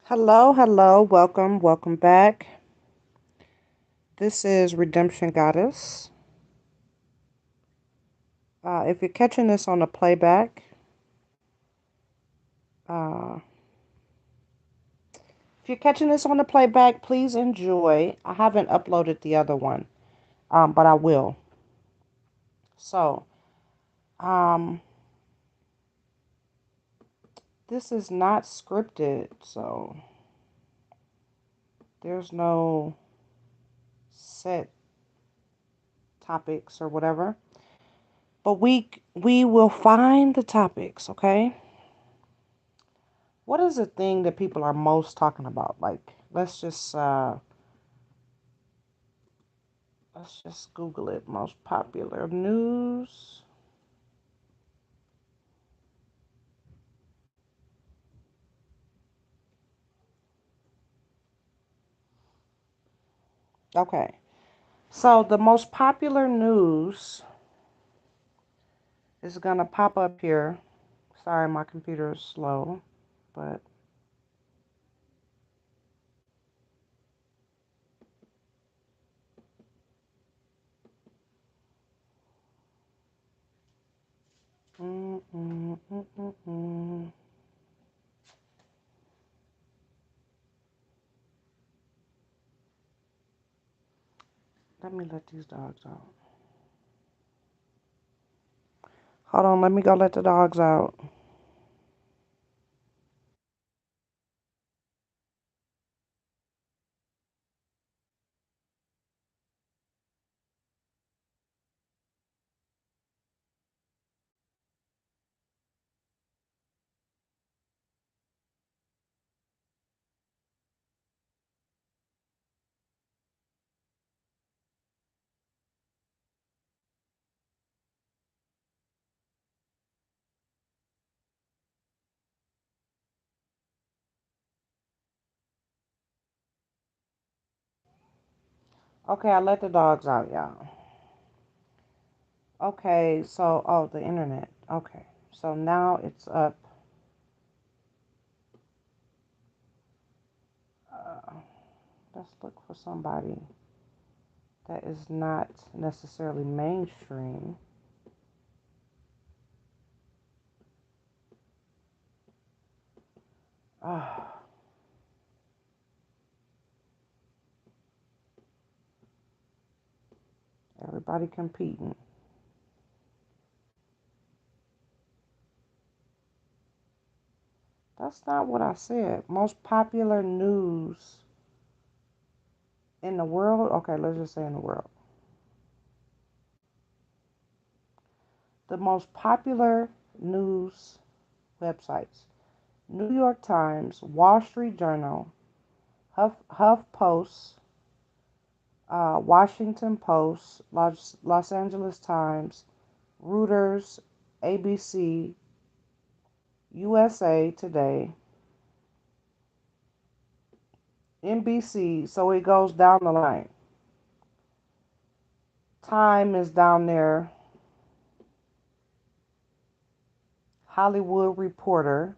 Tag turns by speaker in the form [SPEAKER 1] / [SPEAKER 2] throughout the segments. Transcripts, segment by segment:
[SPEAKER 1] Hello, hello, welcome back. This is Redemption Goddess. If you're catching this on the playback, uh, please enjoy. I haven't uploaded the other one, but I will. So, um, this is not scripted, so there's no set topics or whatever. But we will find the topics, okay? What is the thing that people are most talking about? Like, let's just Google it. Most popular news. Okay. So the most popular news is gonna pop up here. Sorry, my computer is slow, but mm, mm, mm, mm, mm. Let me let these dogs out. Hold on, let me go let the dogs out. Okay, I let the dogs out, y'all. Okay, so the internet. Okay, so now it's up. Uh, let's look for somebody that is not necessarily mainstream. Ah, everybody competing. That's not what I said. Most popular news in the world? Okay, let's just say in the world. The most popular news websites: New York Times, Wall Street Journal, HuffPost, Washington Post, Los Angeles Times, Reuters, ABC, USA Today, NBC. So it goes down the line. Time is down there. Hollywood Reporter,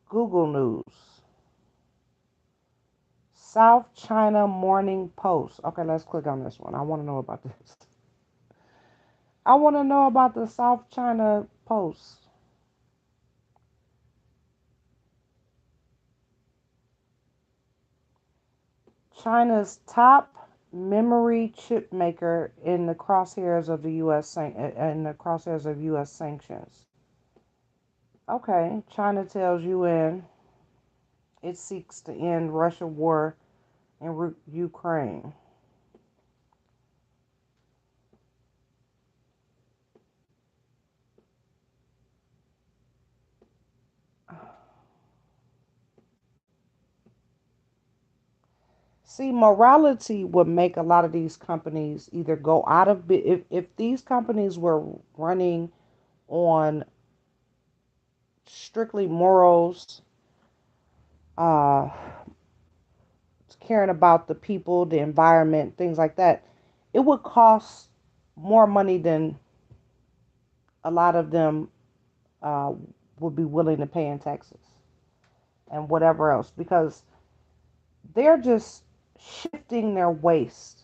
[SPEAKER 1] Google News, South China Morning Post. Okay, let's click on this one. I want to know about this. I want to know about the South China Post. China's top memory chip maker in the crosshairs of the U.S. sanctions. Okay, China tells UN it seeks to end Russia war in Ukraine. See, morality would make a lot of these companies either go out of if these companies were running on strictly morals, uh, caring about the people, the environment, things like that, it would cost more money than a lot of them uh, would be willing to pay in taxes and whatever else, because they're just shifting their waste.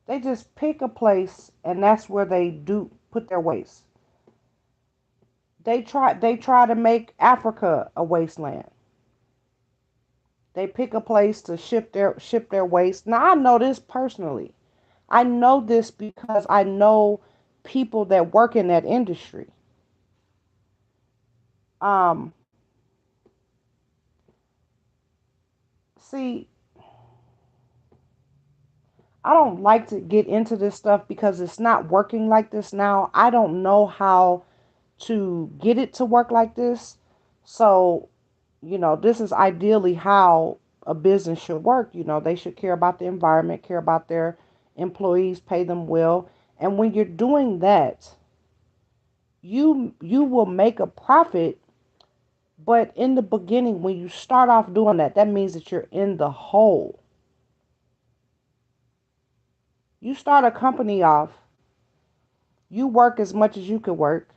[SPEAKER 1] They just pick a place and that's where they do put their waste. They try to make Africa a wasteland. They pick a place to ship their waste. Now I know this personally. I know this because I know people that work in that industry. Um, See, I don't like to get into this stuff because it's not working like this now. I don't know how to get it to work like this. So, this is ideally how a business should work. They should care about the environment, care about their employees, pay them well. And when you're doing that, you will make a profit, but in the beginning when you start off doing that, that means that you're in the hole. You start a company off, you work as much as you could work,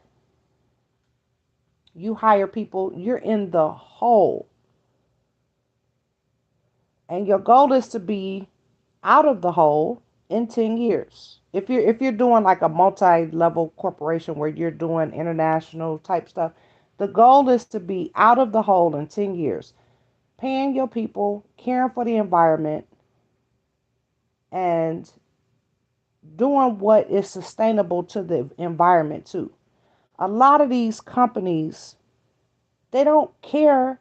[SPEAKER 1] you hire people, you're in the hole. And your goal is to be out of the hole in 10 years. If you're doing like a multi-level corporation where you're doing international type stuff, the goal is to be out of the hole in 10 years, paying your people, caring for the environment, and doing what is sustainable to the environment too. A lot of these companies, they don't care.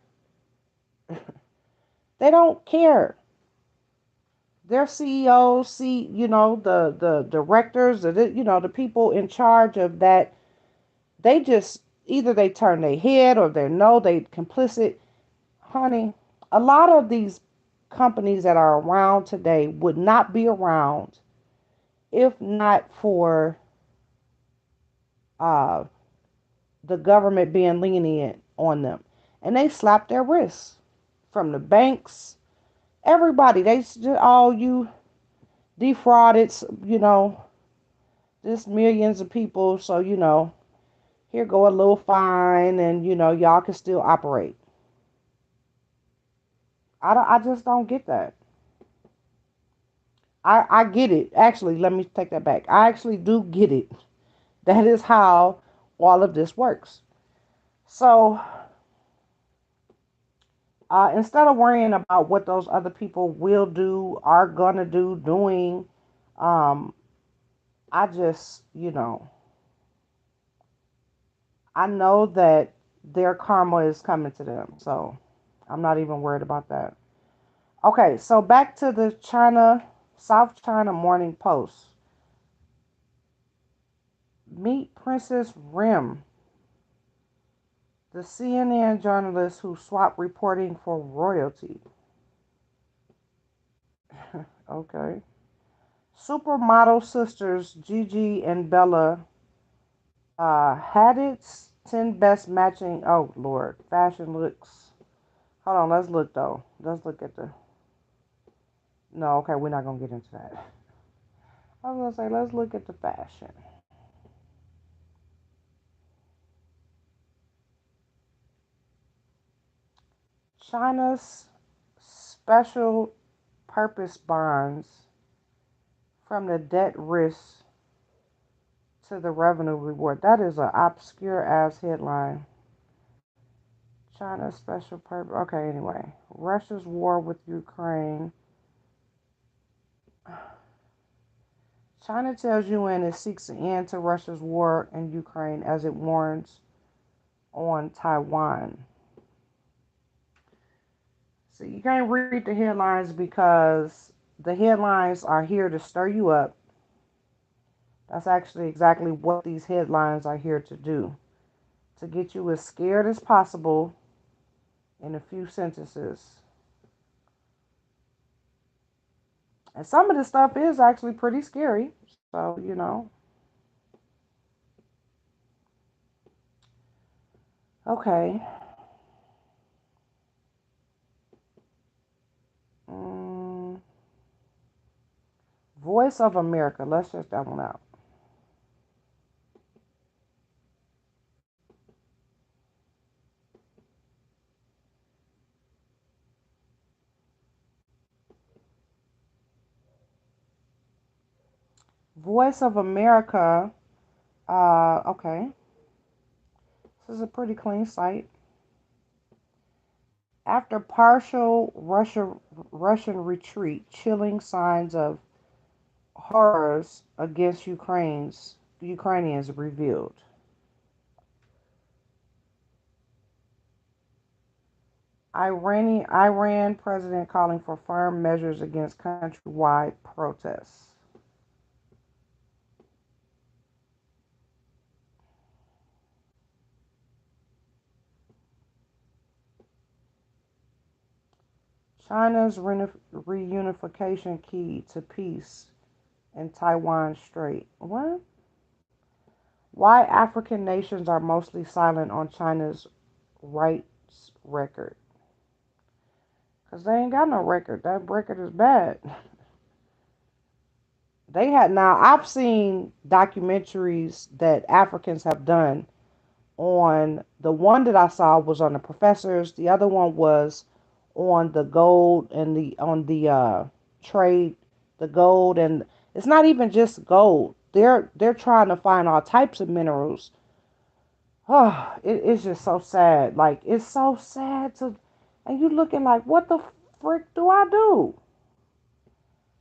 [SPEAKER 1] They don't care. Their CEOs, see, the directors, the people in charge of that, they just either they turn their head or they know they complicit. Honey, a lot of these companies that are around today would not be around if not for uh, the government being lenient on them. And they slap their wrists from the banks, everybody. They just, all you defrauded, just millions of people. So, here go a little fine and, y'all can still operate. I just don't get that. I get it. Actually, let me take that back. I actually do get it. That is how all of this works. So, instead of worrying about what those other people will do, are gonna do, doing, um, I just, I know that their karma is coming to them. So I'm not even worried about that. Okay, so back to the South China Morning Post. Meet Princess Rim, the CNN journalist who swapped reporting for royalty. Okay. Supermodel sisters Gigi and Bella Hadid's 10 best matching. Oh, Lord. Fashion looks. Hold on. Let's look, though. Let's look at the. No, okay. We're not going to get into that. I was going to say, let's look at the fashion. China's special purpose bonds from the debt risk to the revenue reward. That is an obscure ass headline. China's special purpose. Okay, anyway. Russia's war with Ukraine. China tells UN it seeks an end to Russia's war in Ukraine as it warns on Taiwan. So you can't read the headlines because the headlines are here to stir you up. That's actually exactly what these headlines are here to do. To get you as scared as possible in a few sentences. And some of the stuff is actually pretty scary. So, Okay. Mm, Voice of America. Let's check that one out. Voice of America. Okay, this is a pretty clean site. After partial Russian retreat, chilling signs of horrors against Ukrainians revealed. Iran president calling for firm measures against countrywide protests. China's reunification key to peace in Taiwan Strait. What? Why African nations are mostly silent on China's rights record? Because they ain't got no record. That record is bad. They had now I've seen documentaries that Africans have done on the one that I saw was on the professors. The other one was on the gold and the on the trade, the gold, and it's not even just gold. They're trying to find all types of minerals. Oh, it's just so sad. Like it's so sad to, and you looking like, what the frick do I do?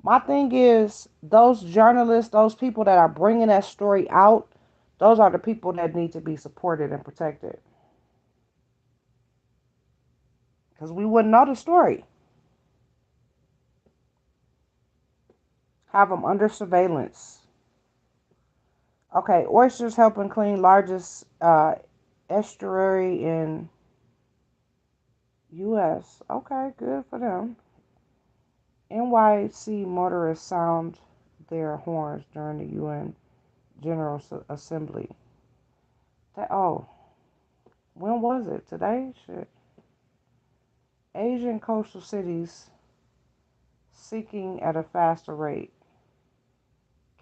[SPEAKER 1] My thing is, those journalists, those people that are bringing that story out, those are the people that need to be supported and protected. Because we wouldn't know the story. Have them under surveillance. Okay, oysters helping clean largest estuary in U.S. Okay, good for them. NYC motorists sound their horns during the UN General Assembly. Oh, when was it? Today? Shit. Asian coastal cities seeking at a faster rate.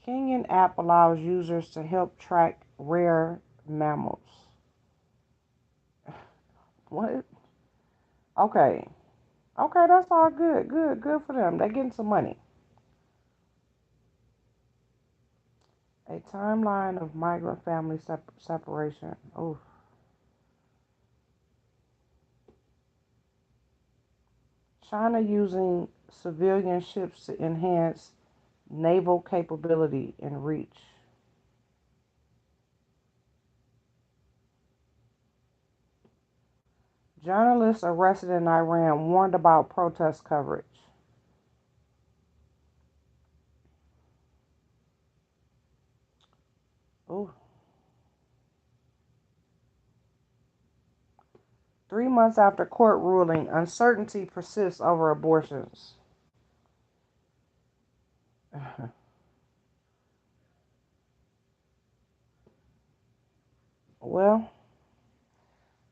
[SPEAKER 1] Kenyan app allows users to help track rare mammals. What? Okay. Okay, that's all good. Good. Good for them. They're getting some money. A timeline of migrant family separation. Oh, China using civilian ships to enhance naval capability and reach. Journalists arrested in Iran warned about protest coverage. Oh, 3 months after court ruling, uncertainty persists over abortions. Well,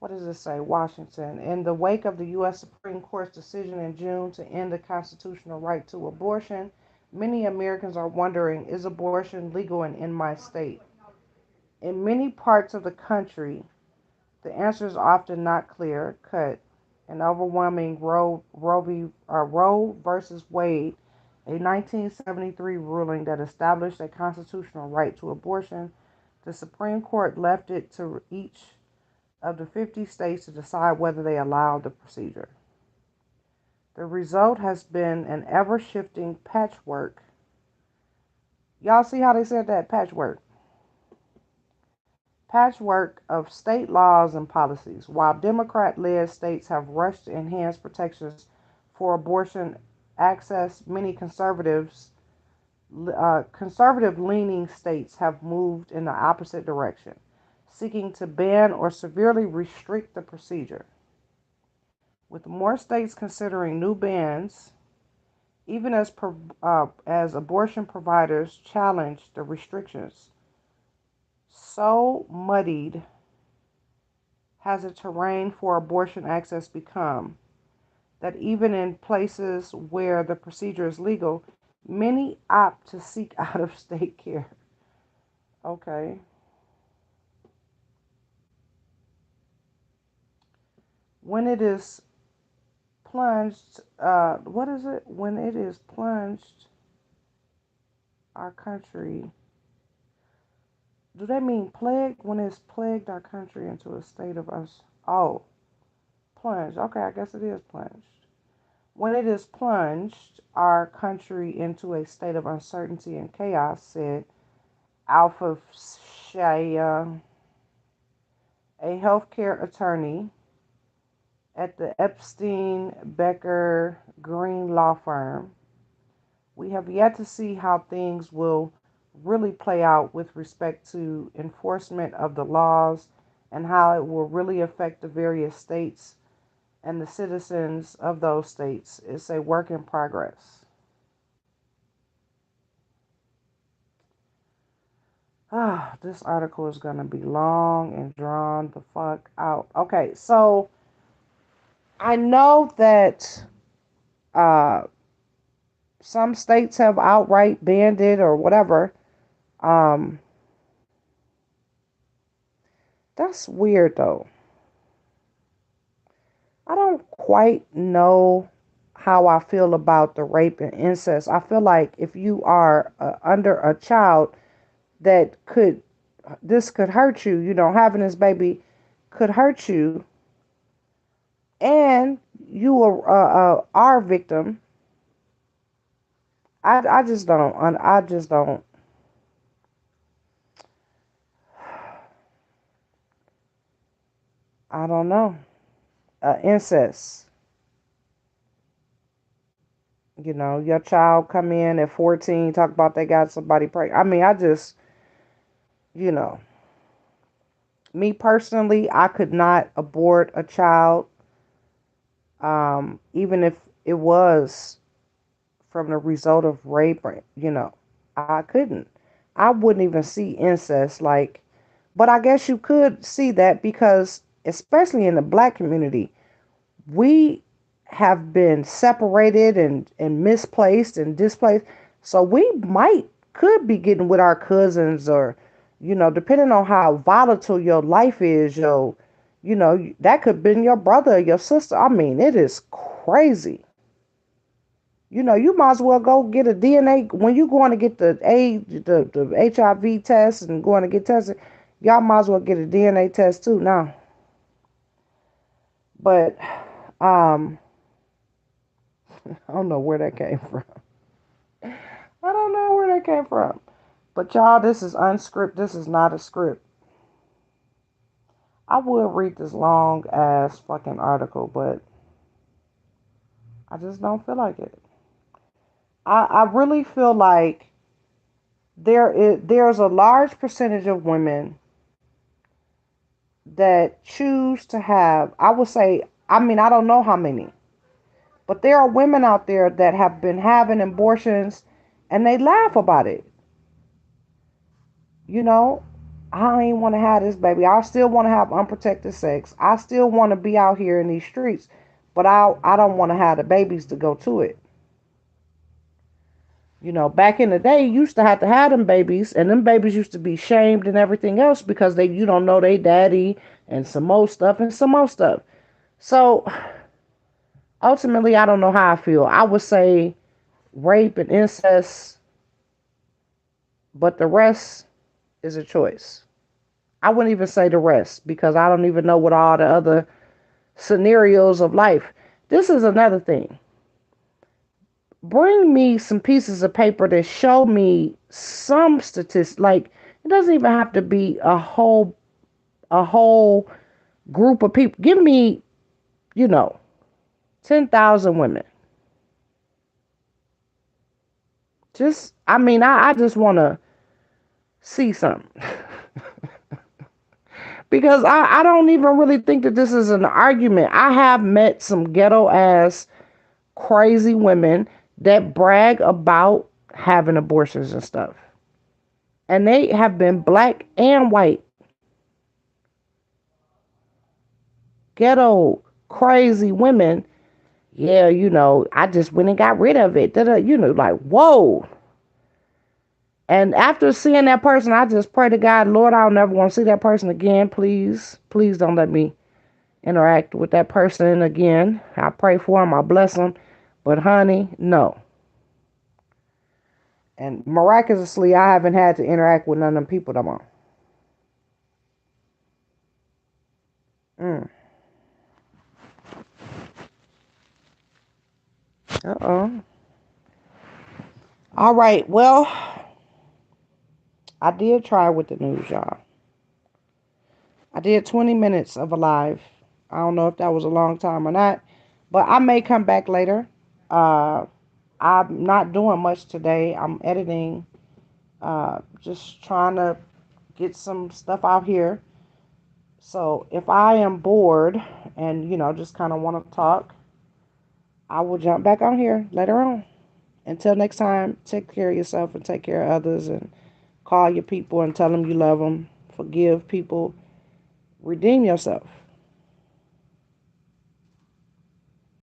[SPEAKER 1] what does it say? Washington. In the wake of the U.S. Supreme Court's decision in June to end the constitutional right to abortion, many Americans are wondering, is abortion legal in my state? In many parts of the country, the answer is often not clear cut. An overwhelming Roe versus Wade, a 1973 ruling that established a constitutional right to abortion, the Supreme Court left it to each of the 50 states to decide whether they allow the procedure. The result has been an ever shifting patchwork. Y'all see how they said that? Patchwork. Patchwork of state laws and policies. While Democrat led states have rushed to enhance protections for abortion access, many conservative leaning states have moved in the opposite direction, seeking to ban or severely restrict the procedure. With more states considering new bans, even as abortion providers challenge the restrictions. So muddied has the terrain for abortion access become that even in places where the procedure is legal, many opt to seek out of state care. Okay. When it is plunged, what is it? When it is plunged our country, do they mean plague? When it's plagued our country into a state of us. Oh, plunged. Okay, I guess it is plunged. When it is plunged our country into a state of uncertainty and chaos, said Alpha Shaya, a healthcare attorney at the Epstein Becker Green law firm. We have yet to see how things will really play out with respect to enforcement of the laws and how it will really affect the various states and the citizens of those states. It's a work in progress. Ah, this article is going to be long and drawn the fuck out. Okay, so I know that uh, some states have outright banned it or whatever. Um, that's weird though. I don't quite know how I feel about the rape and incest. I feel like if you are under a child that could, this could hurt you, having this baby could hurt you, and you are victim. I just don't, I just don't, I don't know. Incest. Your child come in at 14, talk about they got somebody pregnant. I mean, I just, you know, me personally, I could not abort a child, even if it was from the result of rape, or, I couldn't. I wouldn't even see incest like, but I guess you could see that because, especially in the black community, we have been separated and misplaced and displaced. So we could be getting with our cousins, or, depending on how volatile your life is, that could have been your brother or your sister. I mean, it is crazy. You might as well go get a DNA when you going to get the HIV test and going to get tested. Y'all might as well get a DNA test too now. But um, I don't know where that came from. I don't know where that came from. But y'all, this is unscripted. This is not a script. I would read this long ass fucking article, but I just don't feel like it. I really feel like there's a large percentage of women that choose to have, I would say, I mean, I don't know how many, but there are women out there that have been having abortions and they laugh about it. You know, I don't even want to have this baby. I still want to have unprotected sex. I still want to be out here in these streets, but I don't want to have the babies to go to it. Back in the day, you used to have them babies, and them babies used to be shamed and everything else because you don't know they daddy and some more stuff and some more stuff. So ultimately, I don't know how I feel. I would say rape and incest, but the rest is a choice. I wouldn't even say the rest because I don't even know what all the other scenarios of life. This is another thing. Bring me some pieces of paper that show me some statistics. Like, it doesn't even have to be a whole group of people. Give me, you know, 10,000 women. I mean, I just want to see something. Because I don't even really think that this is an argument. I have met some ghetto ass crazy women that brag about having abortions and stuff. And they have been black and white. Ghetto crazy women. Yeah, I just went and got rid of it. Like, whoa. And after seeing that person, I just pray to God, Lord, I don't never want to see that person again. Please, please don't let me interact with that person again. I pray for him, I bless him. But honey, no. And miraculously, I haven't had to interact with none of them people no more. Mm. Uh-oh. All right. Well, I did try with the news, y'all. I did 20 minutes of a live. I don't know if that was a long time or not, but I may come back later. Uh, I'm not doing much today. I'm editing, just trying to get some stuff out here. So if I am bored and, just kind of want to talk, I will jump back on here later on. Until next time, take care of yourself and take care of others and call your people and tell them you love them. Forgive people. Redeem yourself.